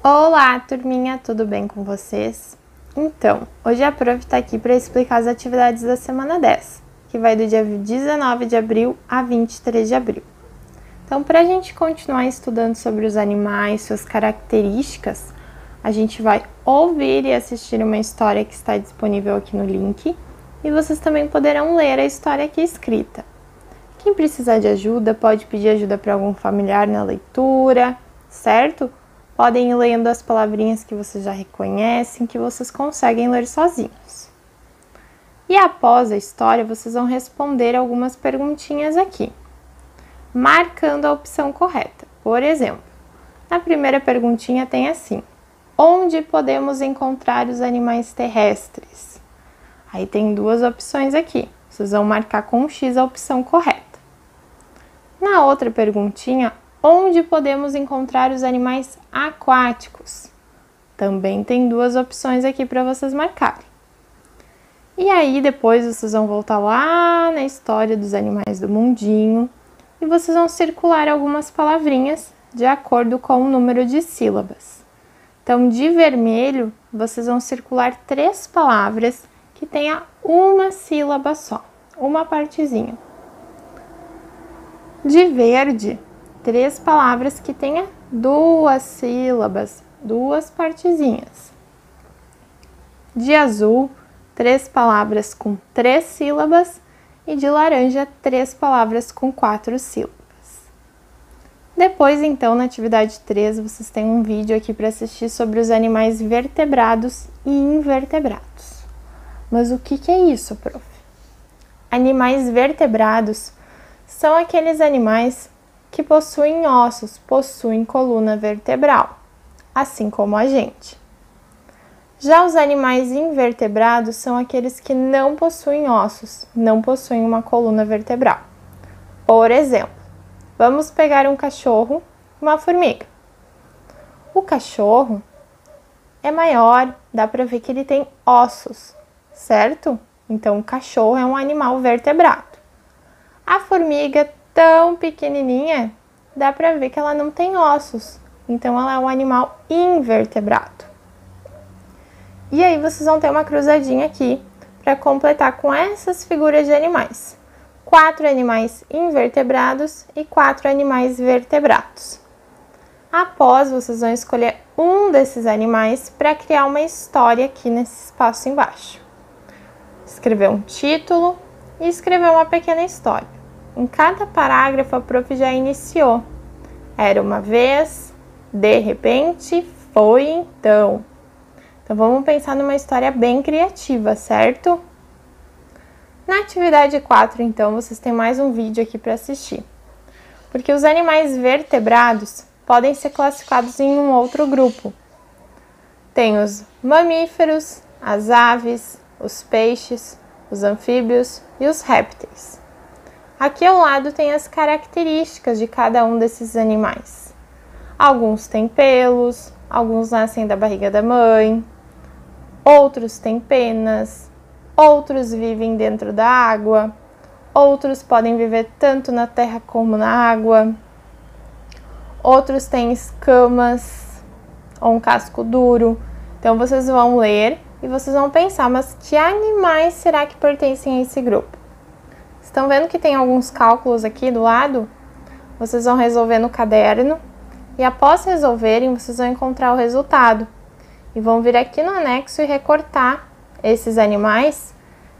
Olá, turminha, tudo bem com vocês? Então, hoje a prof está aqui para explicar as atividades da semana 10, que vai do dia 19 de abril a 23 de abril. Então, para a gente continuar estudando sobre os animais, suas características, a gente vai ouvir e assistir uma história que está disponível aqui no link, e vocês também poderão ler a história aqui escrita. Quem precisar de ajuda pode pedir ajuda para algum familiar na leitura, certo? Podem ir lendo as palavrinhas que vocês já reconhecem, que vocês conseguem ler sozinhos. E após a história, vocês vão responder algumas perguntinhas aqui, marcando a opção correta. Por exemplo, na primeira perguntinha tem assim: onde podemos encontrar os animais terrestres? Aí tem duas opções aqui, vocês vão marcar com um X a opção correta. Na outra perguntinha, onde podemos encontrar os animais aquáticos? Também tem duas opções aqui para vocês marcarem. E aí depois vocês vão voltar lá na história dos animais do mundinho e vocês vão circular algumas palavrinhas de acordo com o número de sílabas. Então, de vermelho, vocês vão circular 3 palavras que tenha uma sílaba só, uma partezinha. De verde, 3 palavras que tenha 2 sílabas, 2 partezinhas. De azul, 3 palavras com 3 sílabas e de laranja, 3 palavras com 4 sílabas. Depois, então, na atividade 3, vocês têm um vídeo aqui para assistir sobre os animais vertebrados e invertebrados. Mas o que é isso, prof? Animais vertebrados são aqueles animais que possuem ossos, possuem coluna vertebral, assim como a gente. Já os animais invertebrados são aqueles que não possuem ossos, não possuem uma coluna vertebral. Por exemplo, vamos pegar um cachorro e uma formiga. O cachorro é maior, dá para ver que ele tem ossos, certo? Então, o cachorro é um animal vertebrado. A formiga, tão pequenininha, dá para ver que ela não tem ossos, então ela é um animal invertebrado. E aí vocês vão ter uma cruzadinha aqui para completar com essas figuras de animais. 4 animais invertebrados e 4 animais vertebrados. Após, vocês vão escolher um desses animais para criar uma história aqui nesse espaço embaixo. Escrever um título e escrever uma pequena história. Em cada parágrafo, a prof já iniciou. Era uma vez, de repente, foi então. Então, vamos pensar numa história bem criativa, certo? Na atividade 4, então, vocês têm mais um vídeo aqui para assistir. Porque os animais vertebrados podem ser classificados em um outro grupo. Tem os mamíferos, as aves, os peixes, os anfíbios e os répteis. Aqui ao lado tem as características de cada um desses animais. Alguns têm pelos, alguns nascem da barriga da mãe, outros têm penas, outros vivem dentro da água, outros podem viver tanto na terra como na água, outros têm escamas ou um casco duro. Então vocês vão ler e vocês vão pensar, mas que animais será que pertencem a esse grupo? Estão vendo que tem alguns cálculos aqui do lado? Vocês vão resolver no caderno e após resolverem, vocês vão encontrar o resultado. E vão vir aqui no anexo e recortar esses animais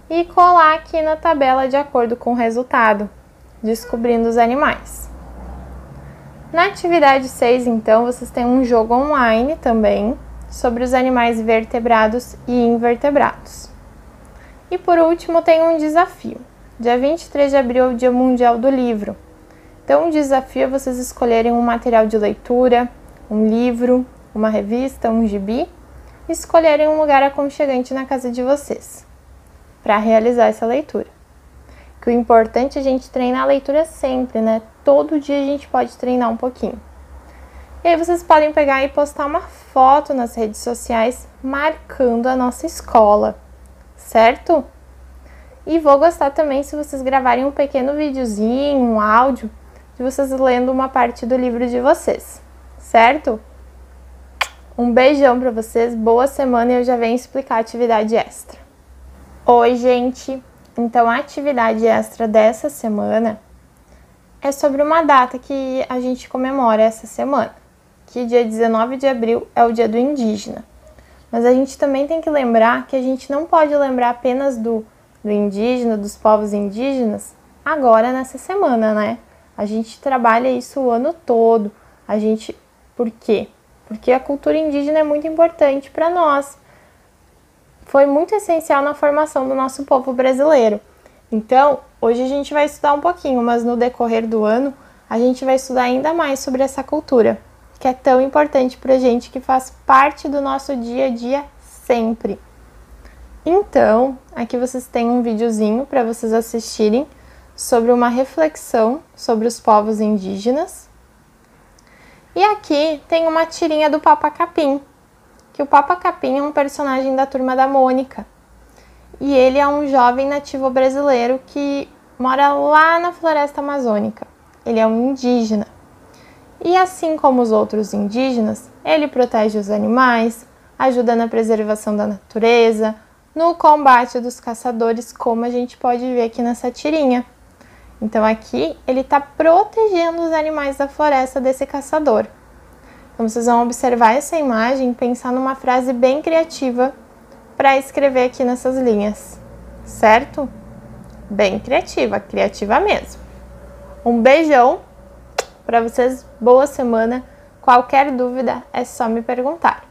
e colar aqui na tabela de acordo com o resultado, descobrindo os animais. Na atividade 6, então, vocês têm um jogo online também sobre os animais vertebrados e invertebrados. E por último, tem um desafio. Dia 23 de abril é o Dia Mundial do Livro. Então, o desafio é vocês escolherem um material de leitura, um livro, uma revista, um gibi, e escolherem um lugar aconchegante na casa de vocês para realizar essa leitura. Que o importante é a gente treinar a leitura sempre, né? Todo dia a gente pode treinar um pouquinho. E aí vocês podem pegar e postar uma foto nas redes sociais marcando a nossa escola, certo? E vou gostar também se vocês gravarem um pequeno videozinho, um áudio, de vocês lendo uma parte do livro de vocês, certo? Um beijão pra vocês, boa semana e eu já venho explicar a atividade extra. Oi, gente! Então, a atividade extra dessa semana é sobre uma data que a gente comemora essa semana, que dia 19 de abril é o Dia do Indígena. Mas a gente também tem que lembrar que a gente não pode lembrar apenas do indígena, dos povos indígenas, agora nessa semana, né? A gente trabalha isso o ano todo. Por quê? Porque a cultura indígena é muito importante para nós. Foi muito essencial na formação do nosso povo brasileiro. Então, hoje a gente vai estudar um pouquinho, mas no decorrer do ano, a gente vai estudar ainda mais sobre essa cultura, que é tão importante pra gente, que faz parte do nosso dia a dia sempre. Então, aqui vocês têm um videozinho para vocês assistirem sobre uma reflexão sobre os povos indígenas. E aqui tem uma tirinha do Papa Capim, que o Papa Capim é um personagem da Turma da Mônica. E ele é um jovem nativo brasileiro que mora lá na floresta amazônica. Ele é um indígena. E assim como os outros indígenas, ele protege os animais, ajuda na preservação da natureza, no combate dos caçadores, como a gente pode ver aqui nessa tirinha. Então aqui ele está protegendo os animais da floresta desse caçador. Então vocês vão observar essa imagem e pensar numa frase bem criativa para escrever aqui nessas linhas, certo? Bem criativa, criativa mesmo. Um beijão! Para vocês, boa semana. Qualquer dúvida é só me perguntar.